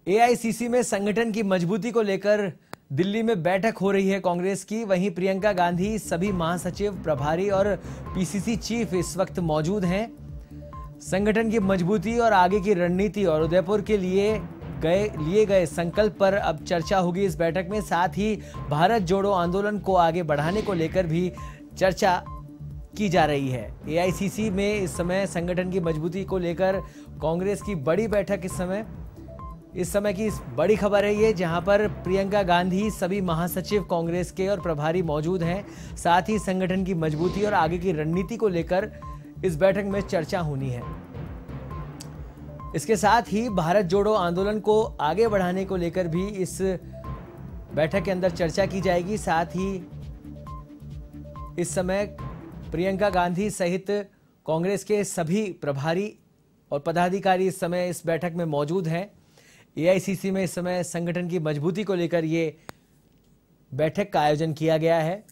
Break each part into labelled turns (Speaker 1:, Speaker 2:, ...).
Speaker 1: AICC में संगठन की मजबूती को लेकर दिल्ली में बैठक हो रही है कांग्रेस की। वहीं प्रियंका गांधी, सभी महासचिव, प्रभारी और पीसीसी चीफ इस वक्त मौजूद हैं। संगठन की मजबूती और आगे की रणनीति और उदयपुर के लिए लिए गए संकल्प पर अब चर्चा होगी इस बैठक में। साथ ही भारत जोड़ो आंदोलन को आगे बढ़ाने को लेकर भी चर्चा की जा रही है। एआईसीसी में इस समय संगठन की मजबूती को लेकर कांग्रेस की बड़ी बैठक इस समय की बड़ी खबर है ये, जहां पर प्रियंका गांधी, सभी महासचिव कांग्रेस के और प्रभारी मौजूद हैं। साथ ही संगठन की मजबूती और आगे की रणनीति को लेकर इस बैठक में चर्चा होनी है। इसके साथ ही भारत जोड़ो आंदोलन को आगे बढ़ाने को लेकर भी इस बैठक के अंदर चर्चा की जाएगी। साथ ही इस समय प्रियंका गांधी सहित कांग्रेस के सभी प्रभारी और पदाधिकारी इस समय इस बैठक में मौजूद हैं। एआईसीसी में इस समय संगठन की मजबूती को लेकर ये बैठक का आयोजन किया गया है।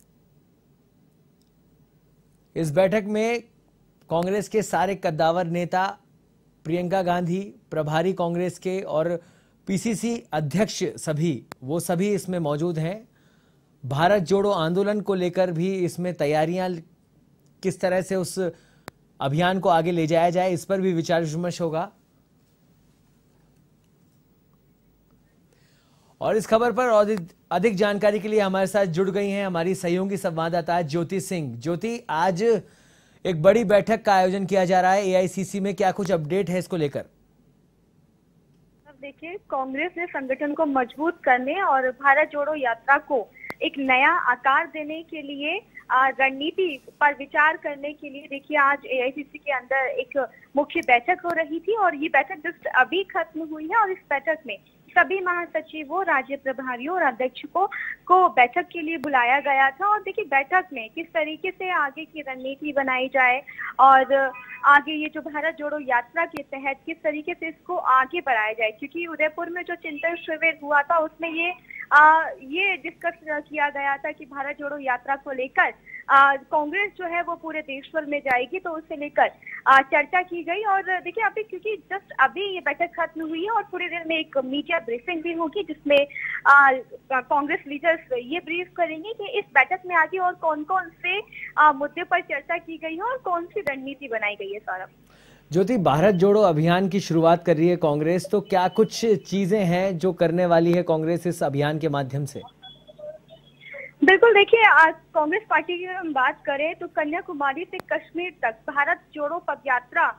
Speaker 1: इस बैठक में कांग्रेस के सारे कद्दावर नेता, प्रियंका गांधी, प्रभारी कांग्रेस के और पीसीसी अध्यक्ष सभी इसमें मौजूद हैं। भारत जोड़ो आंदोलन को लेकर भी इसमें तैयारियां, किस तरह से उस अभियान को आगे ले जाया जाए, इस पर भी विचार विमर्श होगा। और इस खबर पर अधिक जानकारी के लिए हमारे साथ जुड़ गई हैं हमारी सहयोगी संवाददाता ज्योति सिंह। ज्योति, आज एक बड़ी बैठक का आयोजन किया जा रहा है एआईसीसी में, क्या कुछ अपडेट है इसको लेकर?
Speaker 2: देखिए, कांग्रेस ने संगठन को मजबूत करने और भारत जोड़ो यात्रा को एक नया आकार देने के लिए रणनीति पर विचार करने के लिए देखिए आज एआईसीसी के अंदर एक मुख्य बैठक हो रही थी और ये बैठक जस्ट अभी खत्म हुई है। और इस बैठक में सभी महासचिवों, राज्य प्रभारियों और अध्यक्षों को बैठक के लिए बुलाया गया था। और देखिए बैठक में किस तरीके से आगे की रणनीति बनाई जाए और आगे ये जो भारत जोड़ो यात्रा के तहत किस तरीके से इसको आगे बढ़ाया जाए, क्योंकि उदयपुर में जो चिंतन शिविर हुआ था उसमें ये डिस्कस किया गया था कि भारत जोड़ो यात्रा को लेकर कांग्रेस जो है वो पूरे देश भर में जाएगी, तो उसे लेकर चर्चा की गई। और देखिए अभी क्योंकि जस्ट अभी ये बैठक खत्म हुई है और थोड़ी देर में एक मीडिया ब्रीफिंग भी होगी जिसमें कांग्रेस लीडर्स ये ब्रीफ करेंगे कि इस बैठक में आगे और कौन कौन से मुद्दे पर चर्चा की गई है और कौन सी रणनीति बनाई गई है। सौरभ,
Speaker 1: ज्योति, भारत जोड़ो अभियान की शुरुआत कर रही है कांग्रेस, तो क्या कुछ चीजें हैं जो करने वाली है कांग्रेस इस अभियान के माध्यम से?
Speaker 2: बिल्कुल, देखिए आज कांग्रेस पार्टी की हम बात करें तो कन्याकुमारी से कश्मीर तक भारत जोड़ो पदयात्रा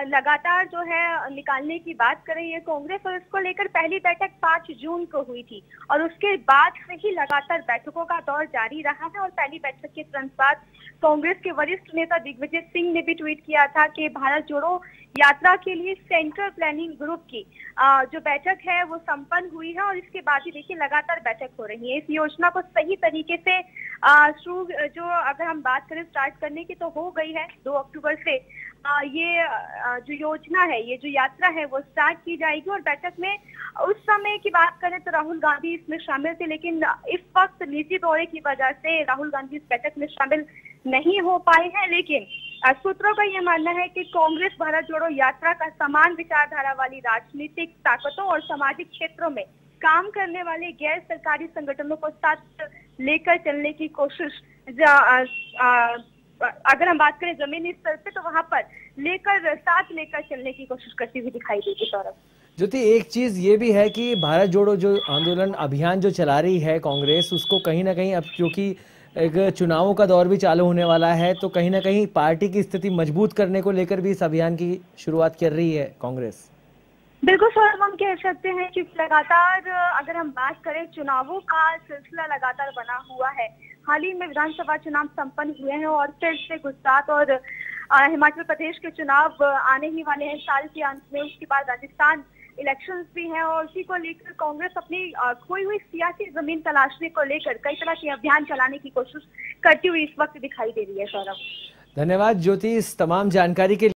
Speaker 2: लगातार जो है निकालने की बात कर रही है कांग्रेस। और इसको लेकर पहली बैठक 5 जून को हुई थी और उसके बाद से ही लगातार बैठकों का दौर जारी रहा है। और पहली बैठक के तुरंत बाद कांग्रेस के वरिष्ठ नेता दिग्विजय सिंह ने भी ट्वीट किया था कि भारत जोड़ो यात्रा के लिए सेंट्रल प्लानिंग ग्रुप की जो बैठक है वो संपन्न हुई है। और इसके बाद ही देखिए लगातार बैठक हो रही है। इस योजना को सही तरीके से शुरू जो अगर हम बात करें स्टार्ट करने की तो हो गई है। 2 अक्टूबर से ये जो योजना है, ये जो यात्रा है वो स्टार्ट की जाएगी। और बैठक में उस समय की बात करें तो राहुल गांधी इसमें शामिल थे, लेकिन इस वक्त निजी दौरे की वजह से राहुल गांधी इस बैठक में शामिल नहीं हो पाए हैं। लेकिन सूत्रों का यह मानना है कि कांग्रेस भारत जोड़ो यात्रा का समान विचारधारा वाली राजनीतिक ताकतों और सामाजिक क्षेत्रों में काम करने वाले गैर सरकारी संगठनों को साथ लेकर चलने की कोशिश, अगर हम बात करें जमीनी स्तर पे तो वहां पर साथ लेकर चलने की कोशिश करती हुई दिखाई देगी। सौरभ,
Speaker 1: ज्योति, एक चीज ये भी है कि भारत जोड़ो जो आंदोलन अभियान जो चला रही है कांग्रेस, उसको कहीं ना कहीं अब क्योंकि एक चुनावों का दौर भी चालू होने वाला है, तो कहीं ना कहीं पार्टी की स्थिति मजबूत करने को लेकर भी इस अभियान की शुरुआत कर रही है कांग्रेस।
Speaker 2: बिल्कुल सर, हम कह सकते हैं कि लगातार अगर हम बात करें चुनावों का सिलसिला लगातार बना हुआ है। हाल ही में विधानसभा चुनाव संपन्न हुए हैं और फिर से गुजरात और हिमाचल प्रदेश के चुनाव आने ही वाले हैं साल के अंत में। उसके बाद राजस्थान इलेक्शंस भी हैं और उसी को लेकर कांग्रेस अपनी खोई हुई सियासी जमीन तलाशने को लेकर कई तरह के अभियान चलाने की कोशिश करती हुई इस वक्त दिखाई दे रही है। सौरभ,
Speaker 1: धन्यवाद ज्योति इस तमाम जानकारी के लिए।